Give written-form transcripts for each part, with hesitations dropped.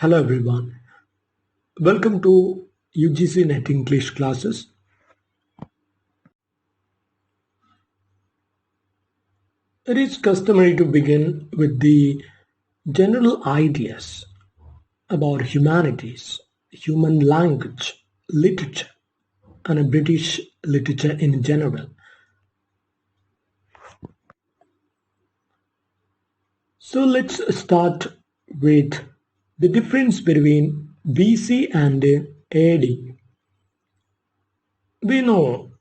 Hello everyone. Welcome to UGC Net English classes. It is customary to begin with the general ideas about humanities, human language, literature, and British literature in general. So let's start with the difference between BC and AD. We know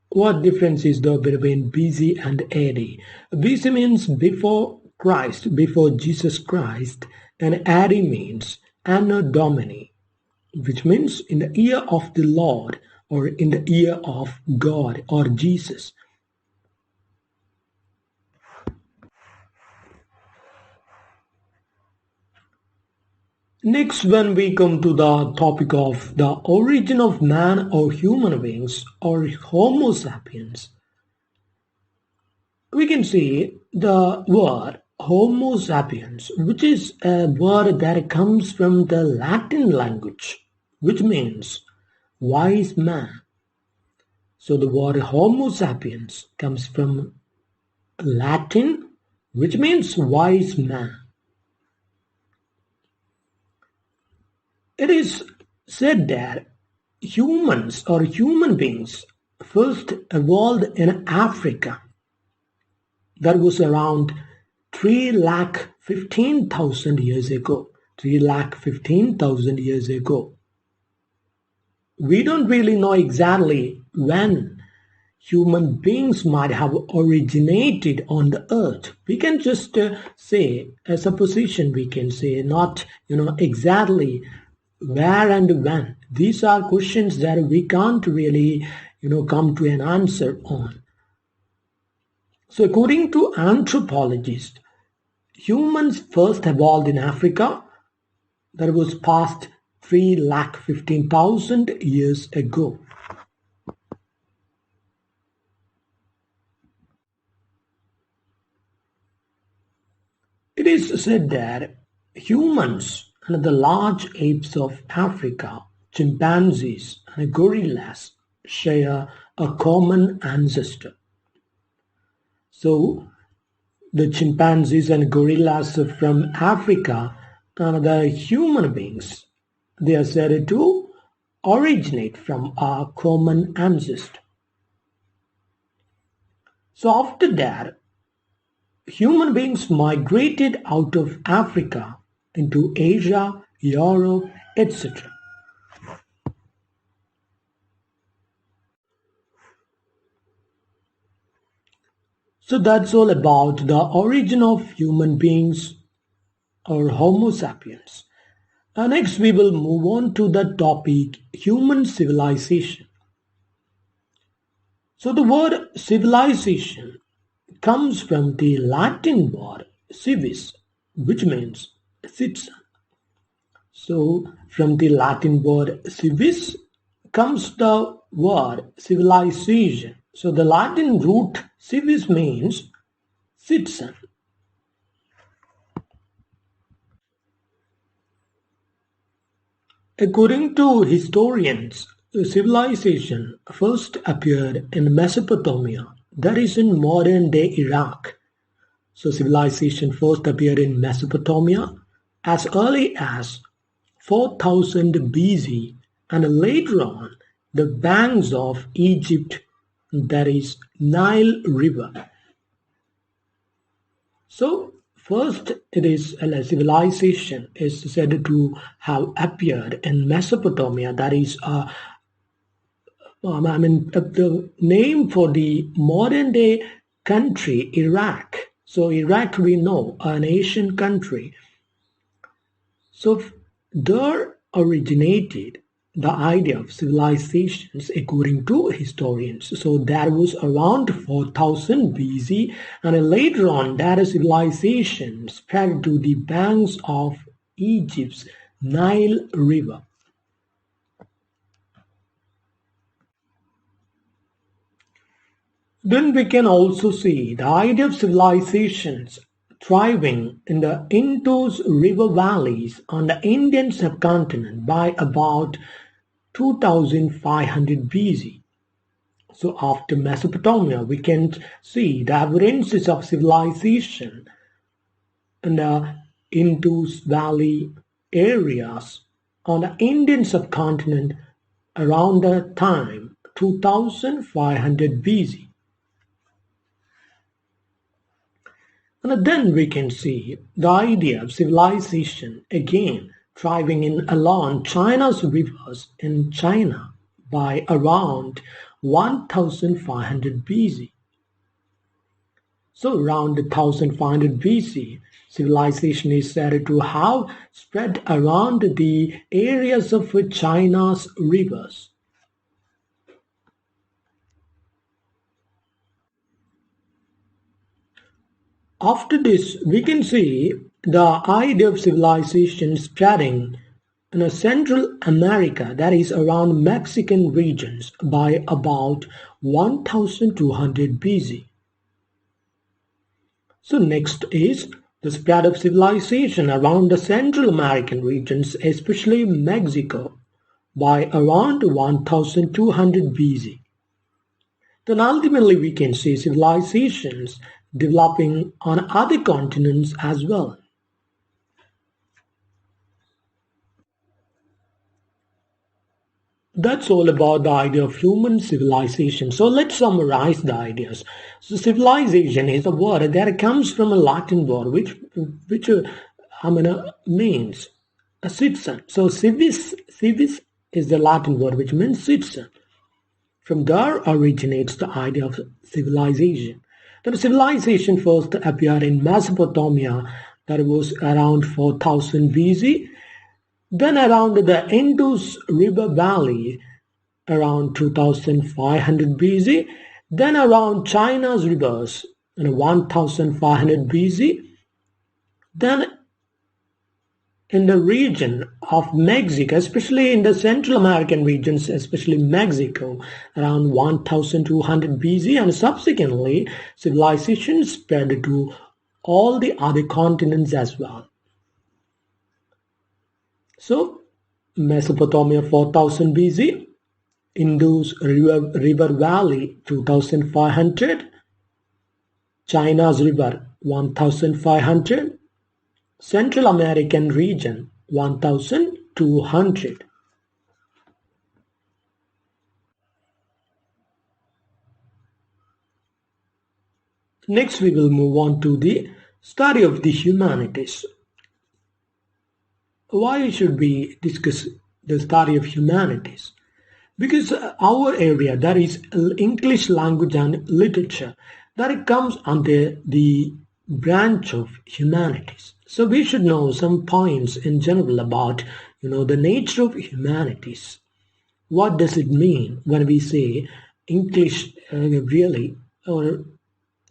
what difference is there between BC and AD? BC means before Christ, before Jesus Christ, and AD means Anno Domini, which means in the year of the Lord or in the year of God or Jesus. Next, when we come to the topic of the origin of man or human beings or Homo sapiens, we can see the word Homo sapiens, which is a word that comes from the Latin language, which means wise man. So the word Homo sapiens comes from Latin, which means wise man. It is said that humans or human beings first evolved in Africa. That was around 3,15,000 years ago. 3,15,000 years ago. We don't really know exactly when human beings might have originated on the earth. We can just say a supposition, we can say, not exactly where and when. These are questions that we can't really come to an answer on. So according to anthropologists, humans first evolved in Africa. That was past 3,15,000 years ago. It is said that humans and the large apes of Africa, chimpanzees and gorillas share a common ancestor. So the chimpanzees and gorillas from Africa and the human beings, they are said to originate from a common ancestor. So after that, human beings migrated out of Africa into Asia, Europe, etc. So that's all about the origin of human beings or Homo sapiens. Next, we will move on to the topic human civilization. So the word civilization comes from the Latin word civis, which means citizen. So from the Latin word civis comes the word civilization. So the Latin root civis means citizen. According to historians, civilization first appeared in Mesopotamia, that is in modern day Iraq. So civilization first appeared in Mesopotamia as early as 4000 BC and later on the banks of Egypt, that is Nile River. So first it is a civilization is said to have appeared in Mesopotamia, that is the name for the modern day country Iraq. So Iraq, we know, an Asian country. So there originated the idea of civilizations according to historians. So that was around 4000 BC, and later on that civilization spread to the banks of Egypt's Nile River. Then we can also see the idea of civilizations thriving in the Indus river valleys on the Indian subcontinent by about 2500 BC. So after Mesopotamia, we can see the evidences of civilization in the Indus Valley areas on the Indian subcontinent around the time 2500 BC. And then we can see the idea of civilization again thriving in along China's rivers in China by around 1500 BC. So around 1500 BC, civilization is said to have spread around the areas of China's rivers. After this, we can see the idea of civilization spreading in Central America, that is around Mexican regions, by about 1200 BC. So next is the spread of civilization around the Central American regions, especially Mexico, by around 1200 BC. Then ultimately we can see civilizations developing on other continents as well. That's all about the idea of human civilization. So let's summarize the ideas. So civilization is a word that comes from a Latin word which means a citizen. So civis is the Latin word which means citizen. From there originates the idea of civilization. The civilization first appeared in Mesopotamia, that was around 4000 BC. Then around the Indus River Valley, around 2500 BC. Then around China's rivers, in 1500 BC. Then in the region of Mexico, especially in the Central American regions, especially Mexico, around 1200 BC, and subsequently civilization spread to all the other continents as well. So Mesopotamia 4000 BC, Indus river Valley 2500, China's river 1500, Central American region 1200. Next we will move on to the study of the humanities. Why should we discuss the study of humanities? Because our area, that is English language and literature, that it comes under the branch of humanities. So we should know some points in general about the nature of humanities. What does it mean when we say English really, or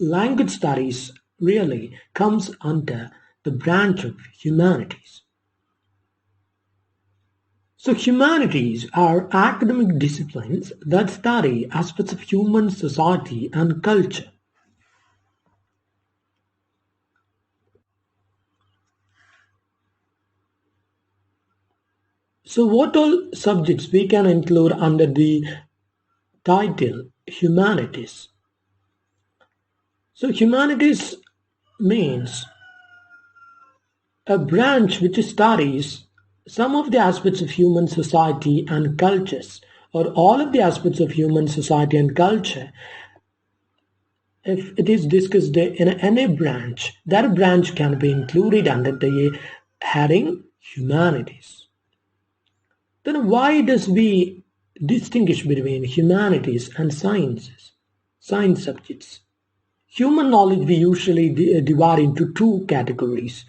language studies really comes under the branch of humanities? So humanities are academic disciplines that study aspects of human society and culture. So what all subjects we can include under the title humanities? So humanities means a branch which studies some of the aspects of human society and cultures, or all of the aspects of human society and culture. If it is discussed in any branch, that branch can be included under the heading humanities. Then why does we distinguish between humanities and sciences, science subjects? Human knowledge we usually divide into two categories: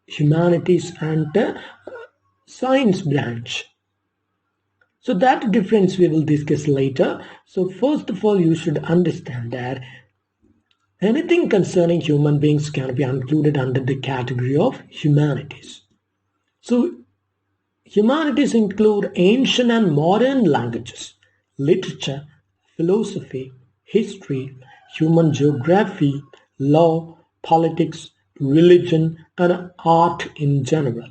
humanities and science branch. So that difference we will discuss later. So first of all, you should understand that anything concerning human beings can be included under the category of humanities. So humanities include ancient and modern languages, literature, philosophy, history, human geography, law, politics, religion, and art in general.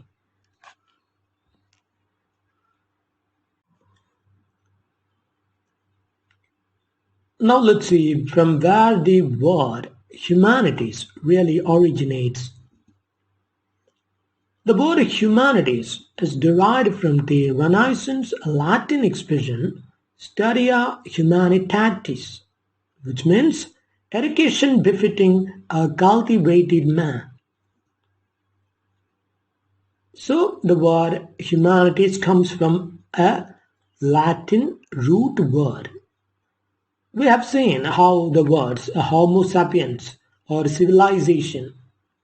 Now let's see from where the word humanities really originates. The word humanities is derived from the Renaissance Latin expression studia humanitatis, which means education befitting a cultivated man. So the word humanities comes from a Latin root word. We have seen how the words Homo sapiens or civilization,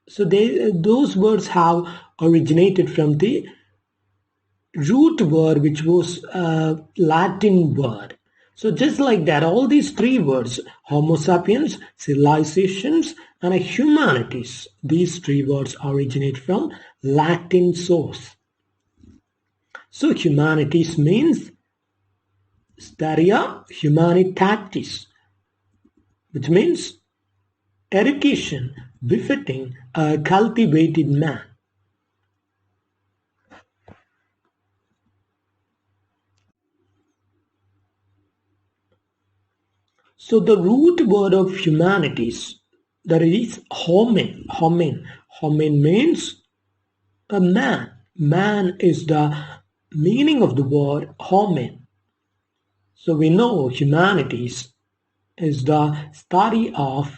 so those words have originated from the root word which was a Latin word. So just like that, all these three words, Homo sapiens, civilizations, and humanities, these three words originate from Latin source. So humanities means staria humanitatis, which means education befitting a cultivated man. So the root word of humanities, that is homin. Homin means a man. Man is the meaning of the word homin. So we know humanities is the study of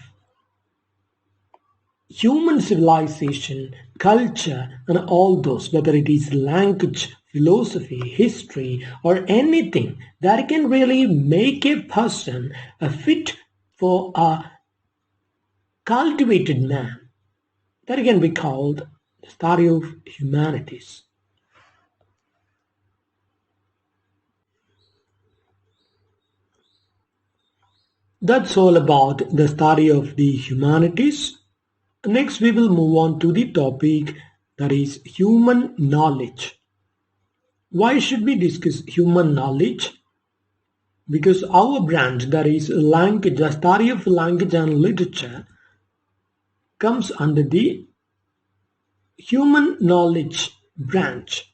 human civilization, culture, and all those, whether it is language, philosophy, history, or anything that can really make a person a fit for a cultivated man, that can be called the study of humanities. That's all about the study of the humanities. Next, we will move on to the topic that is human knowledge. Why should we discuss human knowledge? Because our branch, that is language, the study of language and literature, comes under the human knowledge branch.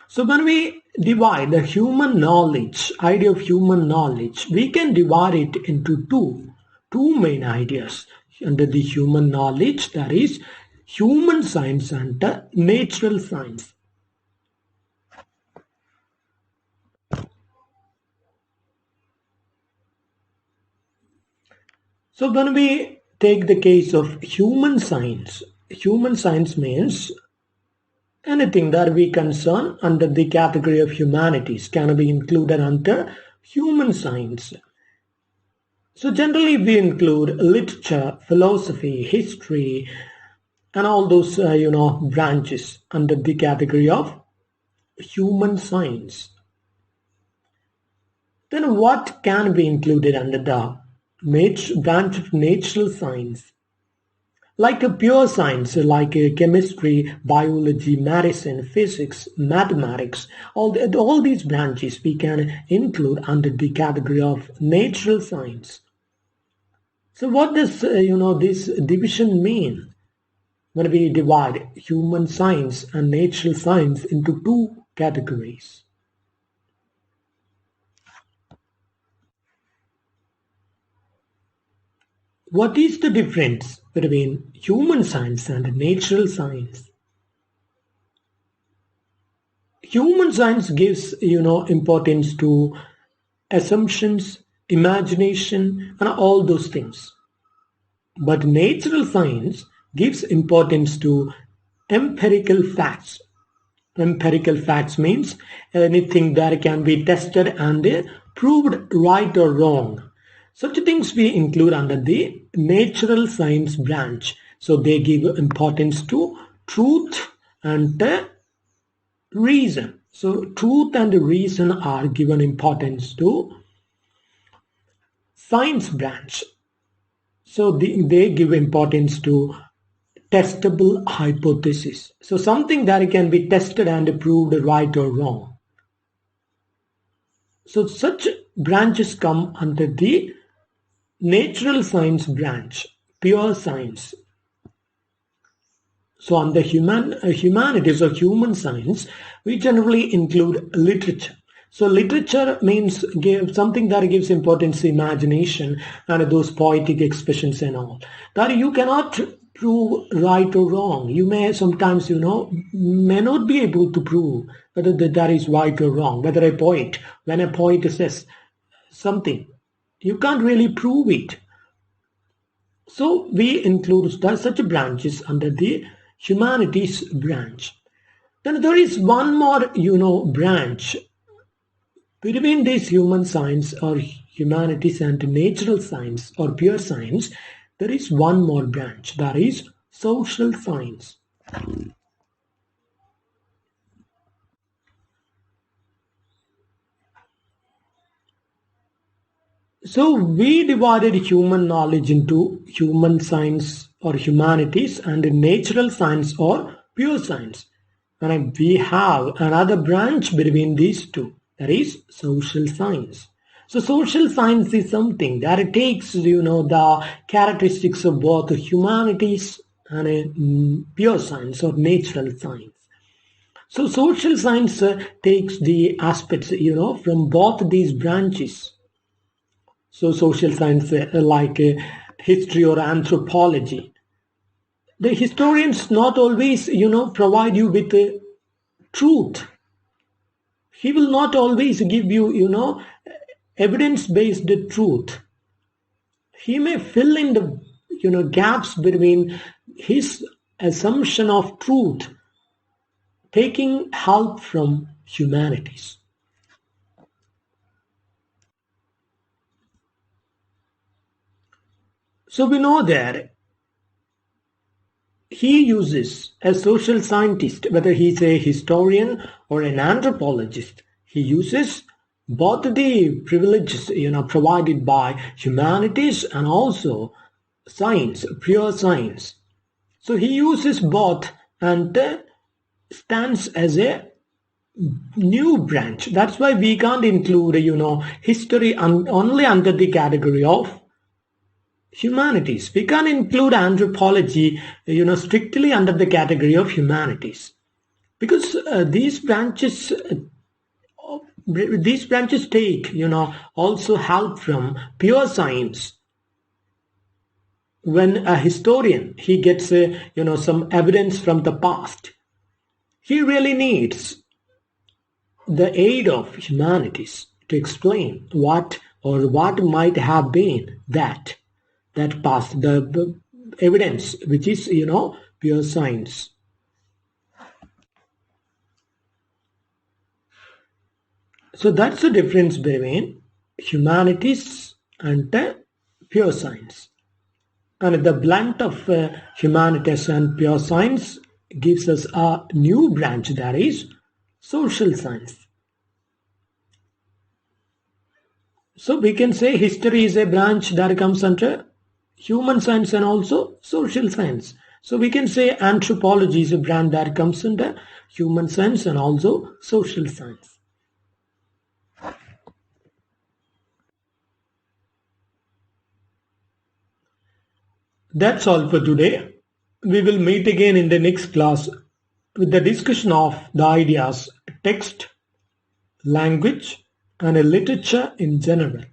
So when we divide the human knowledge, idea of human knowledge, we can divide it into two main ideas under the human knowledge, that is human science and natural science. So when we take the case of human science means anything that we concern under the category of humanities can be included under human science. So generally we include literature, philosophy, history, and all those branches under the category of human science. Then what can be included under the branch of natural science? Like a pure science, like chemistry, biology, medicine, physics, mathematics, all these branches we can include under the category of natural science. So what does this division mean when we divide human science and natural science into two categories? What is the difference between human science and natural science? Human science gives importance to assumptions, imagination, and all those things. But natural science gives importance to empirical facts. Empirical facts means anything that can be tested and proved right or wrong. Such things we include under the natural science branch. So they give importance to truth and reason. So truth and reason are given importance to science branch. So they give importance to testable hypothesis. So something that can be tested and proved right or wrong. So such branches come under the natural science branch, pure science. So on the humanities or human science, we generally include literature. So literature means give something that gives importance to imagination and those poetic expressions and all. That you cannot prove right or wrong. You may sometimes, may not be able to prove whether that is right or wrong. Whether when a poet says something, you can't really prove it. So we include such branches under the humanities branch. Then there is one more, branch between this human science or humanities and natural science or pure science. There is one more branch, that is social science. So we divided human knowledge into human science or humanities and natural science or pure science. And we have another branch between these two, that is social science. So social science is something that takes, the characteristics of both humanities and pure science or natural science. So social science takes the aspects, from both these branches. So social science like history or anthropology. The historians not always, provide you with truth. He will not always give you, evidence-based truth. He may fill in the, gaps between his assumption of truth, taking help from humanities. So we know that he uses a social scientist, whether he's a historian or an anthropologist, he uses both the privileges provided by humanities and also science, pure science. So he uses both and stands as a new branch. That's why we can't include history only under the category of humanities. We can't include anthropology, strictly under the category of humanities, because these branches take, also help from pure science. When a historian he gets, some evidence from the past, he really needs the aid of humanities to explain what might have been that past, the evidence which is, pure science. So that's the difference between humanities and pure science. And the blend of humanities and pure science gives us a new branch, that is social science. So we can say history is a branch that comes under human science and also social science. So we can say anthropology is a branch that comes under human science and also social science. That's all for today. We will meet again in the next class with the discussion of the ideas text, language, and literature in general.